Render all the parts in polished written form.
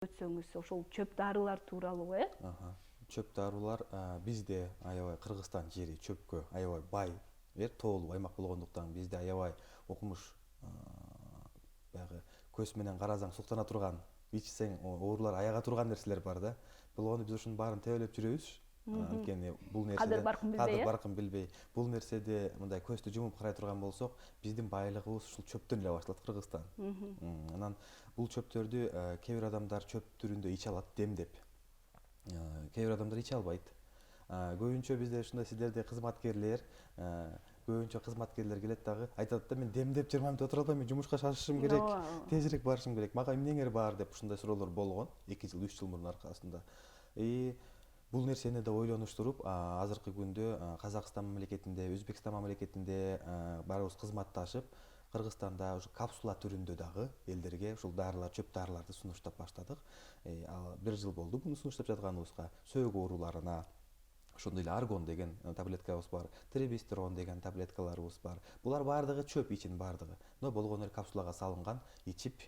өтсөңүз ошол чөп дарылар тууралуу Чөп дарылар бизде аябай Кыргызстан жери чөпкө аябай бай, тоолуу аймак болгондуктан бизде аябай окумуш баягы көз менен карасаң суктана турган, ичсең оорулар аяга турган нерселер бар да. Болгону биз ушунун баарын тебелеп жүрөбүз. Анткени бул кадыр нерседен баркын билбей кадыр баркын билбей, бул нерседе мындай көздү жумуп карай турган болсок, биздин байлыгыбыз ушул чөптөн эле башталат Кыргызстан. Анан бул чөптөрдү кээ бир адамдар чөп түрүндө иче алат демдеп. Кээ бир адамдар иче албайт. Көбүнчө бизде ушундай сиздердей кызматкерлер, көбүнчө кызматкерлер келет дагы айтат да, мен демдеп 20 мүнөт отура албайм, мен жумушка шашышым керек, тезирээк барышым керек. Мага эмнеңер бар деп ушундай суроолор болгон 2 жыл 3 жыл мурун аркасында. Бул нерсени да ойлонуштуруп, азыркы күндө Казакстан мамлекетинде, Өзбекстан мамлекетинде баарыбыз кызматташып, Кыргызстанда ушу капсула түрүндө дагы элдерге ушул дарылар, чөп дарыларды сунуштап баштадык. 1 жыл болду буну сунуштап жатканыбызга. Сөөк ооруларына ошондой эле аргон деген таблеткабыз бар, требистерон деген таблеткаларыбыз бар. Булар баардыгы чөп ичин баардыгы. Но болгону эле капсулага салынган, ичип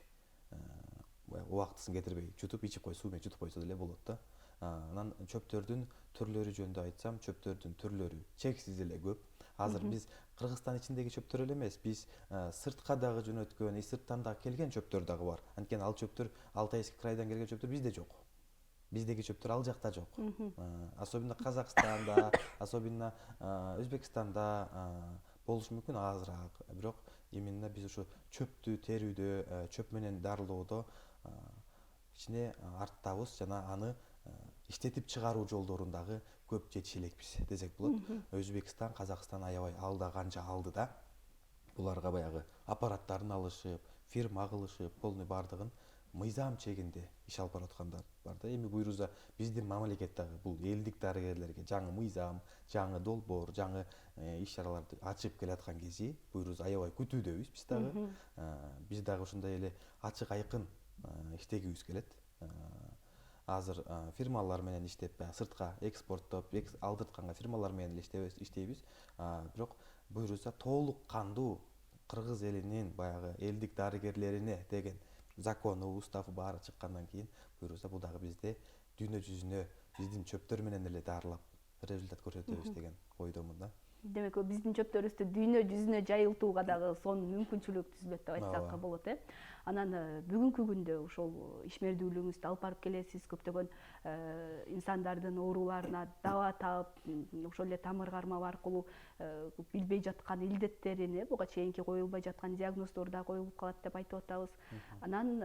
убактысын кетирбей жутуп ичип суу менен жутуп койсо деле болот да. Анан чөптөрдүн түрлөрү жөнүндө айтсам, чөптөрдүн түрлөрү чексиз эле көп. Азыр биз Кыргызстан ичиндеги чөптөр эле эмес, биз сыртка дагы жөнөткөн, сырттан дагы келген чөптөр дагы бар. Анткени ал чөптөр Алтайский крайдан келген чөптөр бизде жок. Биздеги чөптөр ал жакта жок. Особенно Казакстанда, особенно Өзбекстанда болушу мүмкүн азыраак. Бирок именно биз ушу чөптү терүүдө, чөп менен дарылоодо кичине арттабыз жана аны иштетип чыгаруу жолдорун дагы көп жетише элекпиз десек болот. Өзбекстан, Казакстан аябай алда, канча алды да. Буларга баягы аппараттарын алышып, фирма кылышып, полный баардыгын мыйзам чегинде иш алып бараткандар бар да. Эми буйруза биздин мамлекет дагы бул элдик дарыгерлерге жаңы мыйзам, жаңы долбоор, жаңы иш чараларды ачып келаткан кези буйруза аябай күтүүдөбүз биз дагы. Биз дагы ошондой эле ачык айкын иштегибиз келет. Азыр фирмалар менен иштеп, сыртка экспорттоп, алдыртканга фирмалар менен эле иштейбиз. Бирок буйруза толук кандуу кыргыз элинин баягы элдик дарыгерлерине деген закону, уставы баары чыккандан кийин буйруза бул дагы бизде дүйнө жүзүнө биздин чөптөр менен эле дарылап результат көрсөтөбүз деген ойдомун да. Демек биздин чөптөрүбүздү дүйнө жүзүнө жайылтууга дагы сонун мүмкүнчүлүк түзүлөт деп айтсак болот Анан бүгүнкү күндө ошол ишмердүүлүгүңүздү алып барып келесиз, көптөгөн инсандардын ооруларына даба таап, ошол эле тамыр кармап аркылуу билбей жаткан илдеттерин, буга чейинки коюлбай жаткан диагноздор да коюлуп калат деп айтып атабыз. Анан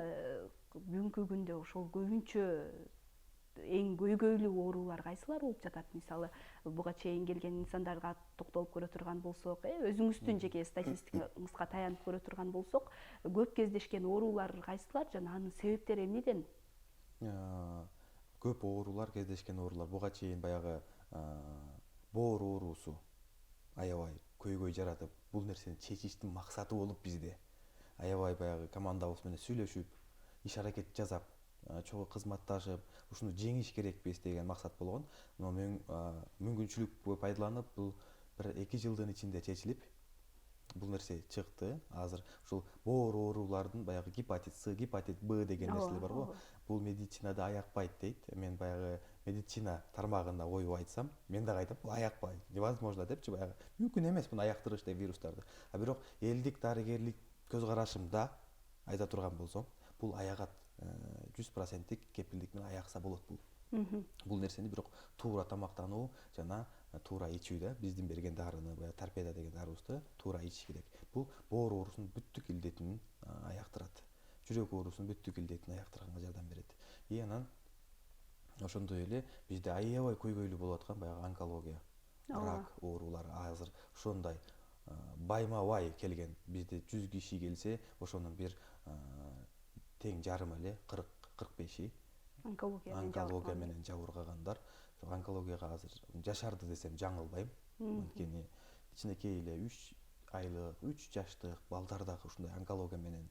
бүгүнкү күндө ошол көбүнчө эң көйгөйлүү оорулар кайсылар болуп жатат? Мисалы, буга чейин келген инсандарга токтолуп көрө турган болсок, өзүңүздүн жеке статистикаңызга таянып көрө турган болсок, көп кездешкен оорулар кайсылар жана анын себептери эмнеден? Көп оорулар, кездешкен оорулар буга чейин баягы боор оорусу аябай көйгөй жаратып, бул нерсени чечиштин максаты болуп бизде аябай баягы командабыз менен сүйлөшүп, иш аракет жасап, чогуу кызматташып, ушуну жеңиш керекпиз деген максат болгон. Но мүмкүнчүлүккө пайдаланып, бул 1-2 жылдын ичинде чечилип, бул нерсе чыкты. Азыр ушул боор оорулардын баягы гепатит С, гепатит Б деген нерселер бар го. Бул медицинада аякпайт дейт. Мен баягы медицина тармагында коюп айтсам, мен дагы айтам, бул аякпайт, невозможно депчи, баягы мүмкүн эмес муну аяктырыш деп вирустарды. Бирок элдик дарыгерлик көз карашымда айта турган болсом, бул аягат 100% кепилдик менен аякса болот бул. Бул нерсени бирок туура тамактануу жана туура ичүү да, биздин берген дарыны, торпеда деген дарыбызды туура ичиш керек. Бул боор оорусунун бүттүк илдетин аяктырат. Жүрөк оорусунун бүттүк илдетин аяктырганга жардам берет. Анан ошондой эле бизде аябай көйгөйлүү болуп аткан баягы онкология, рак оорулары азыр ошондой байма-бай келген. Бизде 100 киши келсе, ошонун бир тең жарымы эле 40-45и онкология менен жабыркагандар. Онкологияга азыр жашарды десем жаңылбайм. Анткени кичинекей эле 3 айлык, 3 жаштык балдар дагы ушундай онкология менен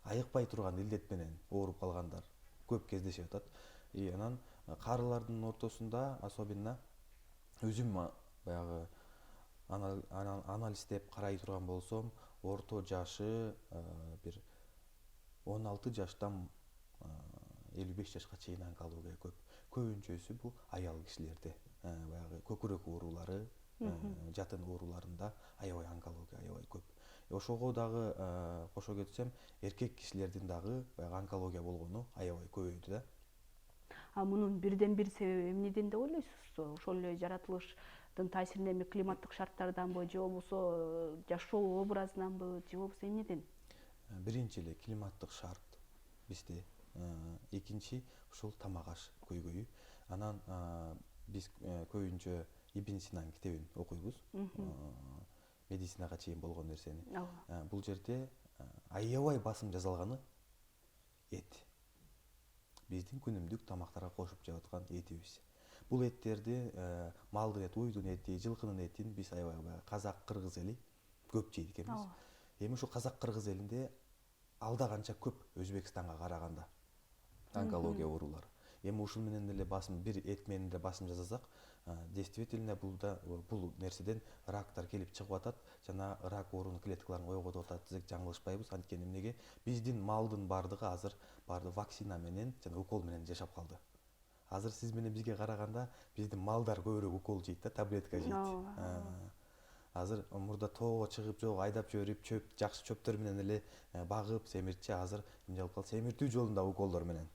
айыкпай турган илдет менен ооруп калгандар көп кездешип атат. Анан карылардын ортосунда особенно өзүм баягы анализдеп карай турган болсом, орто жашы бир 16 жаштан 55 жашка чейин онкология көп. Көбүнчөсү бул аял кишилерде. Баягы көкүрөк оорулары, жатын ооруларында аябай онкология аябай көп. Ошого дагы кошо кетсем, эркек кишилердин дагы баягы онкология болгону аябай көбөйдү да. Мунун бирден бир себеби эмнеден деп ойлойсуз? Ошол эле жаратылыштын таасиринен эми климаттык шарттарданбы, же болбосо жашоо образынанбы, же болбосо эмнеден? Биринчи эле климаттык шарт бизде, экинчи ушул тамак аш көйгөйү. Анан биз көбүнчө Ибн Синанын китебин окуйбуз. Медицинага чейин болгон нерсени. Бул жерде аябай басым жасалганы эт. Биздин күнүмдүк тамактарга кошуп жеп аткан этибиз. Бул эттерди малдын эти, уйдун эти, жылкынын этин биз аябай казак, кыргыз эли көп жейт экенбиз. Эми ушул казак, кыргыз элинде алда канча көп Өзбекстанга караганда онкология оорулары. Эми ушул менен эле басым, бир эт менен эле басым жасасак, действительно бул нерседен рактар келип чыгып атат, жана рак оорунун клеткаларын койготуп атат десек жаңылышпайбыз. Анткени эмнеге? Биздин малдын бардыгы азыр вакцина менен жана укол менен жашап калды. Азыр сиз менен бизге караганда биздин малдар көбүрөөк укол жейт да, таблетка жейт. Азыр мурда тоого чыгып, жок айдап жиберип, жакшы чөптөр менен эле багып, семиртчи азыр эмне кылып калды? Семиртүү жолунда уколдор менен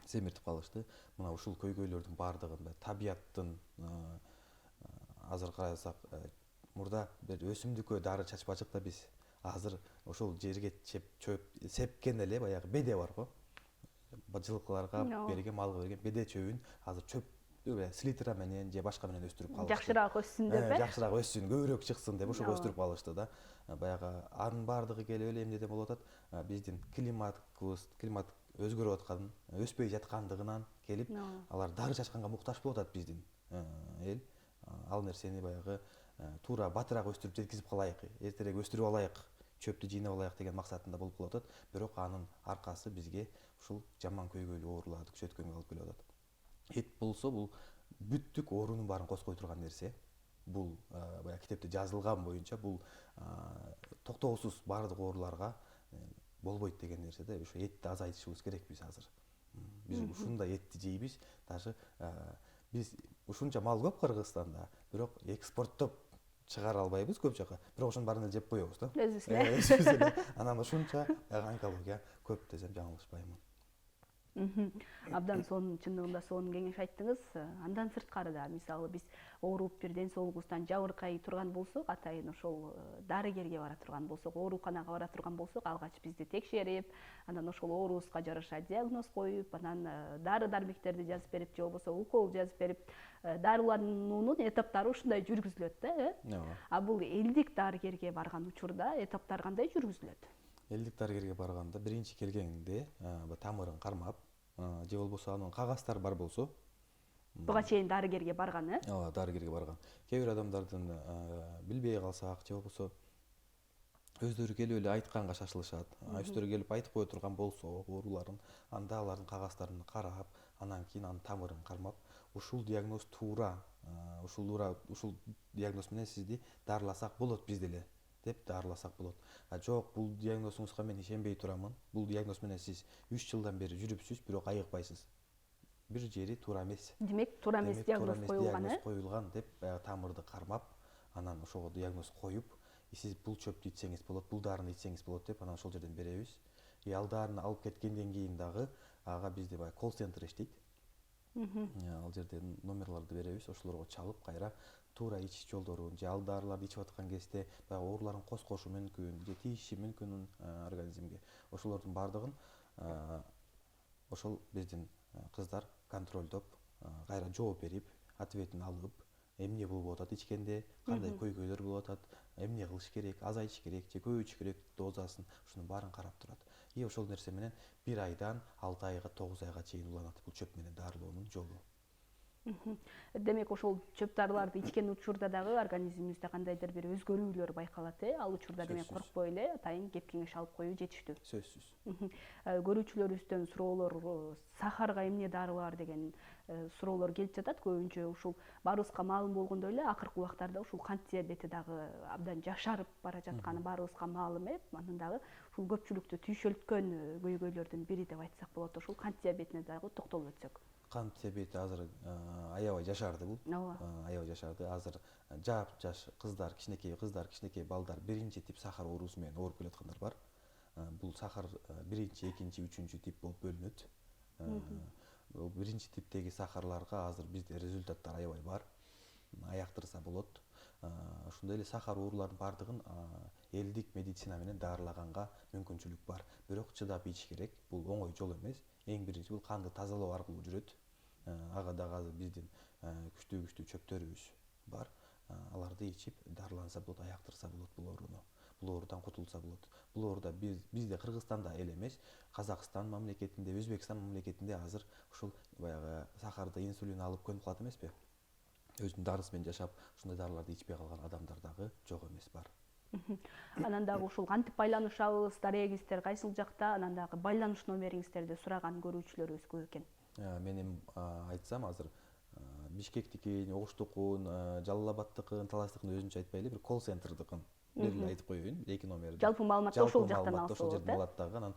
семиртип калышты. Мына ушул көйгөйлөрдүн бардыгын табияттын, азыр карасак, мурда бир өсүмдүккө дары чачпачык да биз. Азыр ошол жерге сепкен эле баягы беде бар го. Жылкыларга берген, малга берген беде чөбүн азыр чөп селитра менен же башка менен өстүрүп калышты. Жакшыраак өссүн деп, жакшыраак өссүн, көбүрөөк чыксын деп ошого өстүрүп калышты да. Баягы анын бардыгы келип эле эмнеден болуп атат? Биздин климат өзгөрүп аткан, өспөй жаткандыгынан келип, алар дары чачканга муктаж болуп атат биздин эл. Ал нерсени баягы туура батыраак өстүрүп жеткизип калайык, эртерээк өстүрүп алайык, чөптү жыйнап алайык деген максатында болуп калып атат. Бирок анын аркасы бизге ушул жаман көйгөйлүү ооруларды күчөткөнгө алып келип атат. Эт болсо бул бүттүк оорунун баарын козгой турган нерсе. Бул баягы китепте жазылган боюнча бул токтоосуз баардык ооруларга болбойт деген нерсе да. Ошо этти азайтышыбыз керек биз азыр. Биз ушундай этти жейбиз, даже биз ушунча мал көп Кыргызстанда, бирок экспорттоп чыгара албайбыз көп жака. Бирок ошонун баарын эле жеп коебуз да. Өзүбүз эле. Анан ушунча онкология көп десем жаңылышпаймын. Абдан чындыгында сонун кеңеш айттыңыз. Андан сырткары да, мисалы биз ооруп бир ден соолугубуздан жабыркай турган болсок, атайын ошол дарыгерге бара турган болсок, ооруканага бара турган болсок, алгач бизди текшерип, анан ошол оорубузга жараша диагноз коюп, анан дары-дармектерди жазып берип, же болбосо укол жазып берип, дарылануунун этаптары ушундай жүргүзүлөт да. Бул элдик дарыгерге барган учурда этаптар кандай жүргүзүлөт? Элдик дарыгерге барганда биринчи келгенде тамырын кармап, же болбосо анын кагаздары бар болсо, буга чейин дарыгерге барган, ооба, дарыгерге барган. Кээ бир адамдардын билбей калсак, же болбосо өздөрү келип эле айтканга шашылышат. Өздөрү келип айтып кое турган болсо ооруларын, анда алардын кагаздарын карап, анан кийин анын тамырын кармап, ушул диагноз туура, ушул диагноз менен сизди дарыласак болот биз деле деп дарыласак болот. Жок, бул диагнозуңузга мен ишенбей турамын. Бул диагноз менен сиз 3 жылдан бери жүрүпсүз, бирок айыкпайсыз. Бир жери туура эмес. Демек, туура эмес диагноз коюлган деп тамырды кармап, анан ошого диагноз коюп, сиз бул чөптү ичсеңиз болот, бул дарыны ичсеңиз болот деп анан ошол жерден беребиз. Ал дарыны алып кеткенден кийин дагы ага бизде баягы колл-центр иштейт. Ал жерде номерларды беребиз, ошолорго чалып кайра туура ичиш жолдорун, же ал дарыларды ичип аткан кезде баягы ооруларын козгошу мүмкүн, же тийиши мүмкүн организмге. Ошолордун бардыгын ошол биздин кыздар контролдоп, кайра жооп берип, ответин алып, эмне болуп атат ичкенде, кандай көйгөйлөр болуп атат, эмне кылыш керек, азайтыш керек же көбөйтүш керек дозасын, ушунун баарын карап турат. И ошол нерсе менен 1 айдан 6 айга, 9 айга чейин уланат бул чөп менен дарылоонун жолу. Демек, ошол чөп дарыларды ичкен учурда дагы организмибизде кандайдыр бир өзгөрүүлөр байкалат, Ал учурда демек коркпой эле атайын кеп кеңеш алып коюу жетиштүү. Сөзсүз. Көрүүчүлөрүбүздөн суроолор, сахарга эмне дары бар деген суроолор келип жатат. Көбүнчө ушул баарыбызга маалым болгондой эле акыркы убактарда ушул кант диабети дагы абдан жашарып бара жатканы баарыбызга маалым, Анан дагы ушул көпчүлүктү түйшөлткөн көйгөйлөрдүн бири деп айтсак болот. Ушул кант диабетине дагы токтолуп өтсөк. Кант диабети азыр аябай жашарды бул. Ооба. Аябай жашарды. Азыр жаш кыздар, кичинекей балдар биринчи тип сахар оорусу менен ооруп келаткандар бар. Бул сахар биринчи, экинчи, үчүнчү тип болуп бөлүнөт. Биринчи типтеги сахарларга азыр бизде результаттар аябай бар. Аяктырса болот. Ошондой эле сахар оорулардын баардыгын элдик медицина менен дарылаганга мүмкүнчүлүк бар. Бирок чыдап ич керек. Бул оңой жол эмес. Эң биринчи бул канды тазалоо аркылуу жүрөт. Ага дагы азыр биздин күчтүү чөптөрүбүз бар. Аларды ичип дарыланса болот, аяктырса болот бул ооруну. Бул оорудан кутулса болот. Бул ооруда бизде Кыргызстанда эле эмес, Казакстан мамлекетинде, Өзбекстан мамлекетинде азыр ушул баягы сахарды, инсулин алып көнүп калат эмеспи? Өзүнүн дарысы менен жашап, ушундай дарыларды ичпей калган адамдар дагы жок эмес бар. Анан дагы ушул кантип байланышабыз, дарегиңиздер кайсыл жакта, анан дагы байланыш номериңиздерди сураган көрүүчүлөрүбүз көп экен. Мен эми айтсам азыр Бишкектикин, Оштукун, Жалал Абадтыкын, Таластыкын өзүнчө айтпай эле бир колл-центрдыкын бир эле айтып коеюн, 2 номерди. Жалпы маалыматты ошол жактан алса ошол болот, жерден алат дагы. Анан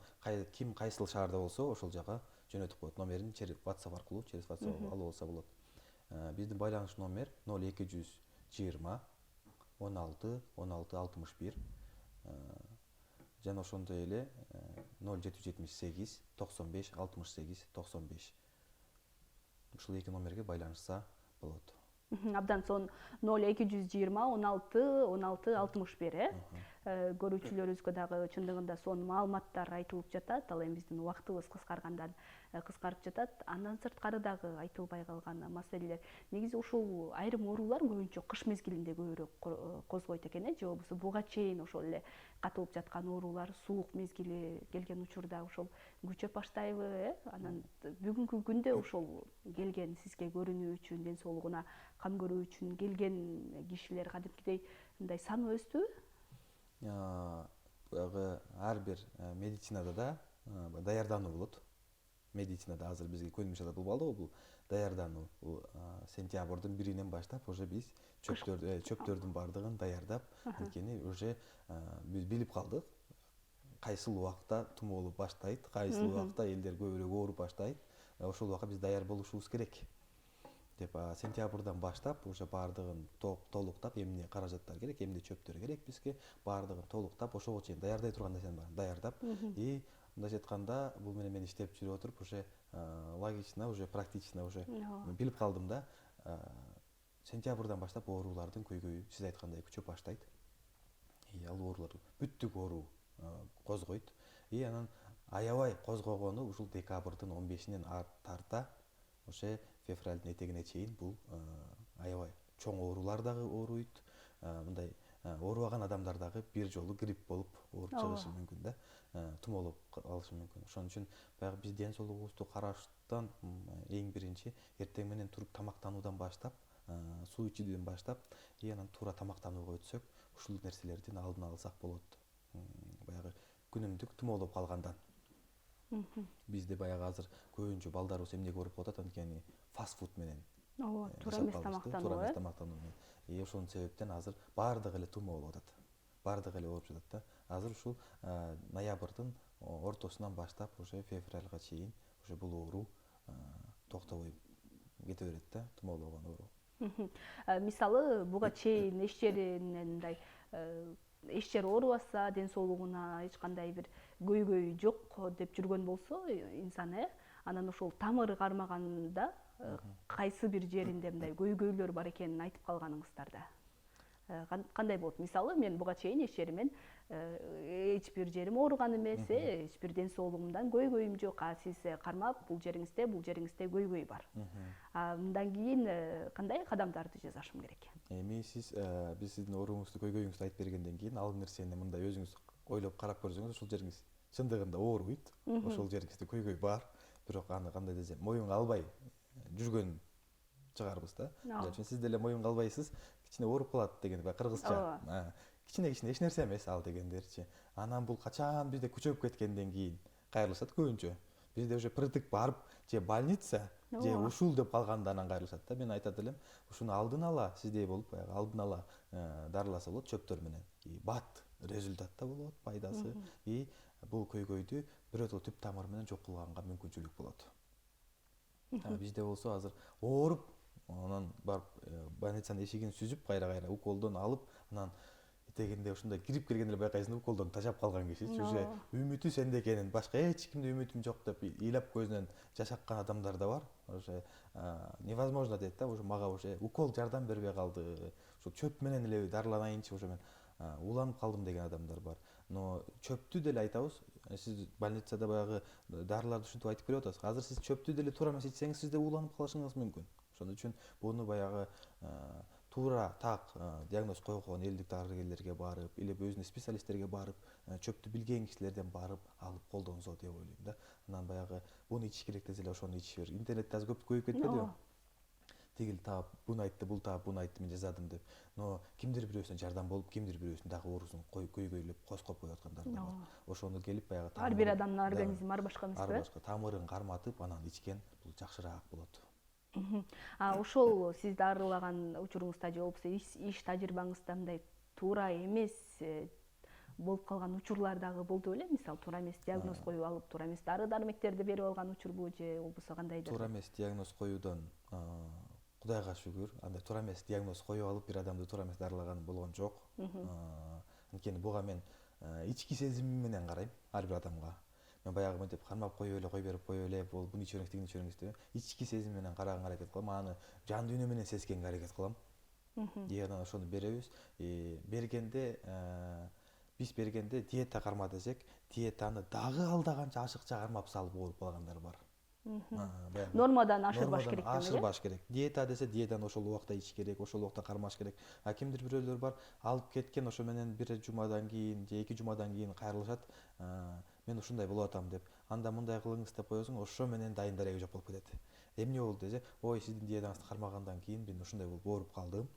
ким кайсыл шаарда болсо, ошол жака жөнөтүп коет. Номерин через WhatsApp аркылуу, через WhatsApp алып алса болот. Биздин байланыш номер 0220 16 16 61. Жана ошондой эле 0778 95 68 95. Ушул 2 номерге байланышса болот. Абдан сонун 0220 16 16 61 көрүүчүлөрүбүзгө дагы чындыгында сонун маалыматтар айтылып жатат. Ал эми биздин убактыбыз кыскарып жатат. Андан сырткары дагы айтылбай калган маселелер. Негизи ушул айрым оорулар көбүнчө кыш мезгилинде көбүрөөк козгойт экен, же болбосо буга чейин ошол эле катылып жаткан оорулар суук мезгили келген учурда ушул күчөп баштайбы, Анан бүгүнкү күндө ушул келген сизге көрүнүү үчүн, ден соолугуна кам көрүү үчүн келген кишилер кадимкидей мындай саны өстүбү? Баягы ар бир медицинада да даярдануу болот. Медицинада азыр бизге көнүмүш бул балды го, бул даярдануу. Бул сентябрдын 1-инен баштап уже биз чөптөрдүн баардыгын даярдап, анткени уже биз билип калдык. Кайсыл убакта тумоолуп баштайт, кайсыл убакта элдер көбүрөөк ооруп баштайт. Ошол убакка биз даяр болушубуз керек деп сентябрдан баштап уже баардыгын толуктап, эмне каражаттар керек, эмне чөптөр керек бизге, баардыгын толуктап, ошого чейин даярдай турган нерсенин баарын даярдап, мындайча айтканда бул менен мен иштеп жүрүп отуруп уже логично, уже практично уже билип калдым да. Сентябрдан баштап оорулардын көйгөйү сиз айткандай күчөп баштайт. Ал оорулар бүттүк оору козгойт. Анан аябай козгогону ушул декабрдын 15-инен тарта уже февралдын этегине чейин бул аябай чоң оорулар дагы ооруйт. Мындай оорубаган адамдар дагы бир жолу грипп болуп ооруп чыгышы мүмкүн да, тумоолоп калышы мүмкүн. Ошон үчүн баягы биз ден соолугубузду караштан эң биринчи эртең менен туруп тамактануудан баштап, суу ичүүдөн баштап, анан туура тамактанууга өтсөк, ушул нерселердин алдын алсак болот. Баягы күнүмдүк тумоолоп калгандан. Бизде баягы азыр көбүнчө балдарыбыз эмнеге ооруп калат, анткени фастфуд менен. Туура эмес тамактануу менен. Ошонун себептен азыр баардыгы эле тумоолуп атат. Баардыгы эле ооруп жатат да. Азыр ушул ноябрдын ортосунан баштап уже февралга чейин уже бул оору токтобой кете берет да, тумоологон оору. Мисалы буга чейин эч жеринен мындай эч жери оорубаса, ден соолугуна эч кандай бир көйгөй жок деп жүргөн болсо инсан, анан ошол тамыры кармаганда кайсы бир жеринде мындай көйгөйлөр бар экенин айтып калганыңыздарда кандай болот? Мисалы мен буга чейин эч жеримен эч бир жерим ооруган эмес, эч бир ден соолугумдан көйгөйүм жок. Сиз кармап бул жериңизде көйгөй бар. Мындан кийин кандай кадамдарды жасашым керек? Эми биз сиздин ооруңузду, көйгөйүңүздү айтып бергенден кийин ал нерсени мындай өзүңүз ойлоп карап көрсөңүз, ошол жериңиз чындыгында ооруйт, ошол жериңизде көйгөй бар, бирок аны кандай десем, моюнга албай жүргөн чыгарбыз да. Жана сиз деле моюнга албайсыз, кичине ооруп калат деген кыргызча. Кичине эч нерсе эмес ал дегендерчи. Анан бул качан бизде күчөп кеткенден кийин кайрылышат көбүнчө. Бизде уже притык барып, же больница, же ушул деп калганда анан кайрылышат да. Мен айтат элем, ушуну алдын ала сиздей болуп, алдын ала дарыласа болот чөптөр менен. Бат результат да болот, пайдасы. бул көйгөйдү биротоло түп тамыры менен жок кылганга мүмкүнчүлүк болот. Бизде болсо азыр ооруп, анан барып больницанын эшигин сүзүп кайра уколдон алып, анан этегинде ушундай кирип келгенде эле байкайсың да уколдон тажап калган кишичи уже үмүтү сенде экенин, башка эч кимде үмүтүм жок деп ыйлап көзүнөн жаш аккан адамдар да бар. Уже невозможно дейт да, уже мага уже укол жардам бербей калды, ушу чөп менен эле дарыланайынчы, уже мен уланып калдым деген адамдар бар. Но чөптү деле айтабыз, сиз больницада баягы дарыларды ушинтип айтып берип атасыз. Азыр сиз чөптү деле туура эмес ичсеңиз, сиз да уланып калышыңыз мүмкүн. Ошон үчүн буну баягы туура так диагноз койгон элдик дарыгерлерге барып, или өзүнүн специалисттерге барып, чөптү билген кишилерден барып алып колдонсо деп ойлойм да. Анан баягы буну ичиш керек десе эле ошону ичише бер. Интернетте азыр көп көбөйүп кетпедиби? Тигил таап, буну айтты, бул таап, буну айтты, мен жазадым деп. Но кимдир бирөөсүнө жардам болуп, кимдир бирөөсүнүн дагы оорусун көйгөйлөп, коскоп коюп аткандар да бар. Ошону келип баягы ар бир адамдын организми ар башка эмес ар да. башка тамырын карматып, анан ичкен бул жакшыраак болот. Ошол сиз дарылаган учуруңузда же болбосо иш тажрыйбаңызда мындай туура эмес болуп калган учурлар дагы болду беле? Мисалы туура эмес диагноз коюп алып, туура эмес дары дармектерди берип алган учурбу же болбосо кандайдыр? Туура эмес диагноз коюудан Кудайга шүгүр, андай туура эмес диагноз коюп алып, бир адамды туура эмес дарылаган болгон жок. Анткени буга мен ички сезимим менен карайм ар бир адамга. Мен баягы мынтип кармап кое берип кое эле, бул буну ичириңиз, тигини ичириңиз деп ички сезим менен караганга аракет кылам, аны жан дүйнө менен сезгенге аракет кылам. И анан ошону беребиз. Бергенде биз бергенде диета карма десек, диетаны дагы алдаганча ашыкча кармап салып ооруп калгандар бар. Нормадан ашырбаш керек деп эле. Ашырбаш керек. Диета десе диетаны ошол убакта ичиш керек, ошол убакта кармаш керек. Кимдир бирөөлөр бар, алып кеткен, ошо менен бир жумадан кийин же 2 жумадан кийин кайрылышат. Мен ушундай болуп атам деп. Анда мындай кылыңыз деп коесуң, ошо менен дайын дареги жок болуп кетет. Эмне болду десе, ой, сиздин диетаңызды кармагандан кийин мен ушундай болуп ооруп калдым.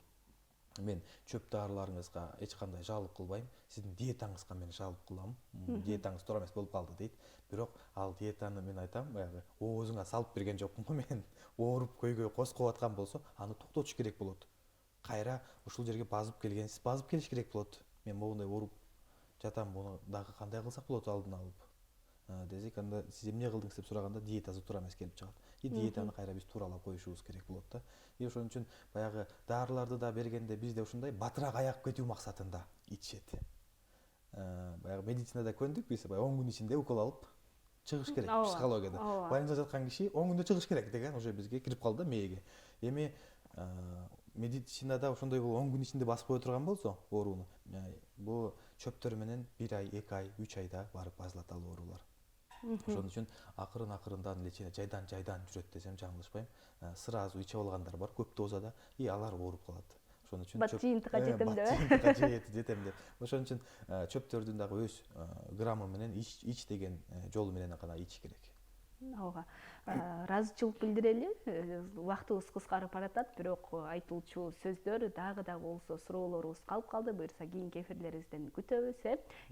Мен чөп дарыларыңызга эч кандай жалоп кылбайм, сиздин диетаңызга мен жалоп кылам. Диетаңыз туура эмес болуп калды дейт. Бирок ал диетаны мен айтам, баягы оозуңа салып берген жокмун го мен. Ооруп көйгөй коскоп аткан болсо, аны токтотуш керек болот. Кайра ушул жерге базып келгенсиз, базып келиш керек болот. Мен могундай ооруп жатам, буну дагы кандай кылсак болот алдын алып десек, анда сиз эмне кылдыңыз деп сураганда диетасы туура эмес келип чыгат. Диетаны кайра биз тууралап коюшубуз керек болот да. Ошон үчүн баягы дарыларды да бергенде бизде ушундай батыраак аяп кетүү максатында ичишет. Баягы медицинада көндүк, биз 10 күн ичинде укол алып чыгыш керек психологияда. Больницада жаткан киши 10 күндө чыгыш керек деген уже бизге кирип калды да мээге. Эми медицинада ошондой 10 күн ичинде басып кое турган болсо ооруну, бул чөптөр менен 1 ай, 2 ай, 3 айда барып базылат ал оорулар. Ошон үчүн акырын-акырындан лечение жайдан жүрөт десем жаңылышпайм. Сразу ичип алгандар бар көп дозада, и алар ооруп калат. Ошон үчүн бат жыйынтыкка жетем деп. Бат жетем деп. Ошон үчүн чөптөрдүн дагы өз граммы менен ич деген жолу менен гана ичиш керек. Ага. Ыраазычылык билдирели. Убактыбыз кыскарып баратат, бирок айтылчу сөздөр дагы да болсо суроолорубуз калып калды. Буюрса кийинки эфирлерибизден күтөбүз.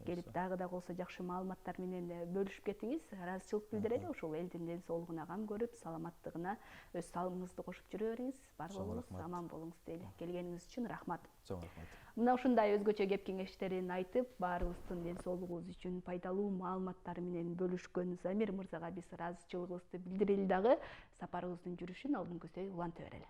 Келип дагы да болсо жакшы маалыматтар менен бөлүшүп кетиңиз. Ыраазычылык билдирели. Ошол элдин ден соолугуна кам көрүп, саламаттыгына өз салымыңызды кошуп жүрө бериңиз. Бар болуңуз, аман болуңуз дейли. Келгениңиз үчүн рахмат. Чоң рахмат. Мына ушундай өзгөчө кеп кеңештерин айтып, баарыбыздын ден соолугубуз үчүн пайдалуу маалыматтар менен бөлүшкөн Замир мырзага биз ыраазычылыгыбызды билдирели дагы. Сапарыбыздын жүрүшүн алдын көздөй уланта берели.